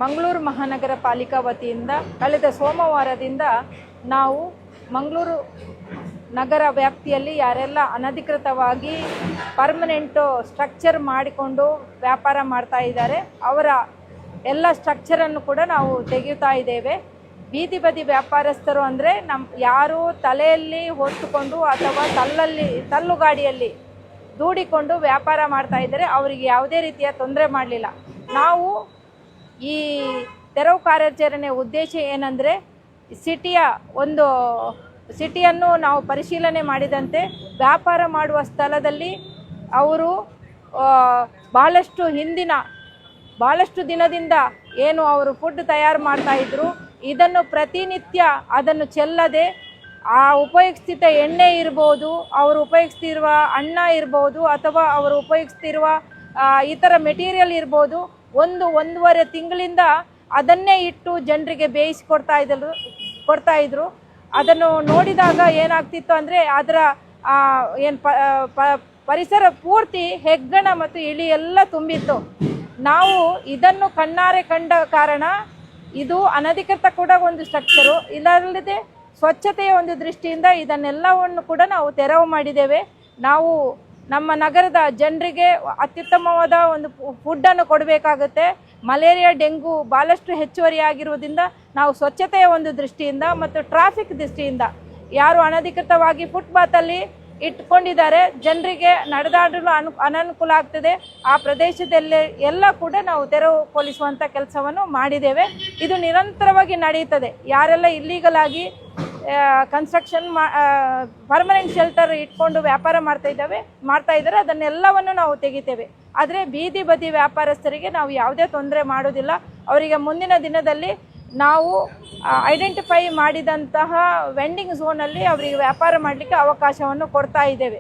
ಮಂಗಳೂರು ಮಹಾನಗರ ಪಾಲಿಕಾ ವತಿಯಿಂದ ಕಳೆದ ಸೋಮವಾರದಿಂದ ನಾವು ಮಂಗಳೂರು ನಗರ ವ್ಯಾಪ್ತಿಯಲ್ಲಿ ಯಾರೆಲ್ಲ ಅನಧಿಕೃತವಾಗಿ ಪರ್ಮನೆಂಟು ಸ್ಟ್ರಕ್ಚರ್ ಮಾಡಿಕೊಂಡು ವ್ಯಾಪಾರ ಮಾಡ್ತಾ ಇದ್ದಾರೆ ಅವರ ಎಲ್ಲ ಸ್ಟ್ರಕ್ಚರನ್ನು ಕೂಡ ನಾವು ತೆಗೆಯುತ್ತಾ ಇದ್ದೇವೆ. ಬೀದಿ ಬದಿ ವ್ಯಾಪಾರಸ್ಥರು ಅಂದರೆ ಯಾರು ತಲೆಯಲ್ಲಿ ಹೊತ್ತುಕೊಂಡು ಅಥವಾ ತಳ್ಳುಗಾಡಿಯಲ್ಲಿ ದೂಡಿಕೊಂಡು ವ್ಯಾಪಾರ ಮಾಡ್ತಾ ಇದ್ದಾರೆ ಅವರಿಗೆ ಯಾವುದೇ ರೀತಿಯ ತೊಂದರೆ ಮಾಡಲಿಲ್ಲ. ನಾವು ಈ ತೆರವು ಕಾರ್ಯಾಚರಣೆ ಉದ್ದೇಶ ಏನಂದರೆ ಸಿಟಿಯನ್ನು ನಾವು ಪರಿಶೀಲನೆ ಮಾಡಿದಂತೆ ವ್ಯಾಪಾರ ಮಾಡುವ ಸ್ಥಳದಲ್ಲಿ ಅವರು ಭಾಳಷ್ಟು ದಿನದಿಂದ ಏನು ಅವರು ಫುಡ್ ತಯಾರು ಮಾಡ್ತಾಯಿದ್ರು ಇದನ್ನು ಪ್ರತಿನಿತ್ಯ ಅದನ್ನು ಚೆಲ್ಲದೆ ಆ ಉಪಯೋಗಿಸ್ತಿದ್ದ ಎಣ್ಣೆ ಇರ್ಬೋದು, ಅವರು ಉಪಯೋಗಿಸ್ತಿರುವ ಅನ್ನ ಇರ್ಬೋದು ಅಥವಾ ಅವರು ಉಪಯೋಗಿಸ್ತಿರುವ ಇತರ ಮೆಟೀರಿಯಲ್ ಇರ್ಬೋದು, ಒಂದೂವರೆ ತಿಂಗಳಿಂದ ಅದನ್ನೇ ಇಟ್ಟು ಜನರಿಗೆ ಬೇಯಿಸಿ ಕೊಡ್ತಾ ಇದ್ರು. ಅದನ್ನು ನೋಡಿದಾಗ ಏನಾಗ್ತಿತ್ತು ಅಂದರೆ ಅದರ ಪರಿಸರ ಪೂರ್ತಿ ಹೆಗ್ಗಣ ಮತ್ತು ಇಳಿ ಎಲ್ಲ ತುಂಬಿತ್ತು. ನಾವು ಇದನ್ನು ಕಣ್ಣಾರೆ ಕಂಡ ಕಾರಣ ಇದು ಅನಧಿಕೃತ ಕೂಡ ಒಂದು ಸ್ಟ್ರಕ್ಚರು, ಇದಲ್ಲದೆ ಸ್ವಚ್ಛತೆಯ ಒಂದು ದೃಷ್ಟಿಯಿಂದ ಇದನ್ನೆಲ್ಲವನ್ನು ಕೂಡ ನಾವು ತೆರವು ಮಾಡಿದ್ದೇವೆ. ನಾವು ನಮ್ಮ ನಗರದ ಜನರಿಗೆ ಅತ್ಯುತ್ತಮವಾದ ಒಂದು ಫುಡ್ಡನ್ನು ಕೊಡಬೇಕಾಗುತ್ತೆ. ಮಲೇರಿಯಾ, ಡೆಂಗು ಭಾಳಷ್ಟು ಹೆಚ್ಚುವರಿಯಾಗಿರುವುದರಿಂದ ನಾವು ಸ್ವಚ್ಛತೆಯ ಒಂದು ದೃಷ್ಟಿಯಿಂದ ಮತ್ತು ಟ್ರಾಫಿಕ್ ದೃಷ್ಟಿಯಿಂದ ಯಾರು ಅನಧಿಕೃತವಾಗಿ ಫುಟ್ಪಾತಲ್ಲಿ ಇಟ್ಕೊಂಡಿದ್ದಾರೆ ಜನರಿಗೆ ನಡೆದಾಡಲು ಅನನುಕೂಲ ಆಗ್ತದೆ, ಆ ಪ್ರದೇಶದಲ್ಲಿ ಎಲ್ಲ ಕೂಡ ನಾವು ತೆರವುಗೊಳಿಸುವಂಥ ಕೆಲಸವನ್ನು ಮಾಡಿದ್ದೇವೆ. ಇದು ನಿರಂತರವಾಗಿ ನಡೆಯುತ್ತದೆ. ಯಾರೆಲ್ಲ ಇಲ್ಲೀಗಲ್ ಆಗಿ ಕನ್ಸ್ಟ್ರಕ್ಷನ್ ಪರ್ಮನೆಂಟ್ ಶೆಲ್ಟರ್ ಇಟ್ಕೊಂಡು ವ್ಯಾಪಾರ ಮಾಡ್ತಾ ಇದ್ದಾರೆ ಅದನ್ನೆಲ್ಲವನ್ನು ನಾವು ತೆಗಿತೇವೆ. ಆದರೆ ಬೀದಿ ಬದಿ ವ್ಯಾಪಾರಸ್ಥರಿಗೆ ನಾವು ಯಾವುದೇ ತೊಂದರೆ ಮಾಡೋದಿಲ್ಲ. ಅವರಿಗೆ ಮುಂದಿನ ದಿನದಲ್ಲಿ ನಾವು ಐಡೆಂಟಿಫೈ ಮಾಡಿದಂತಹ ವೆಂಡಿಂಗ್ ಝೋನಲ್ಲಿ ಅವರಿಗೆ ವ್ಯಾಪಾರ ಮಾಡಲಿಕ್ಕೆ ಅವಕಾಶವನ್ನು ಕೊಡ್ತಾ ಇದ್ದೇವೆ.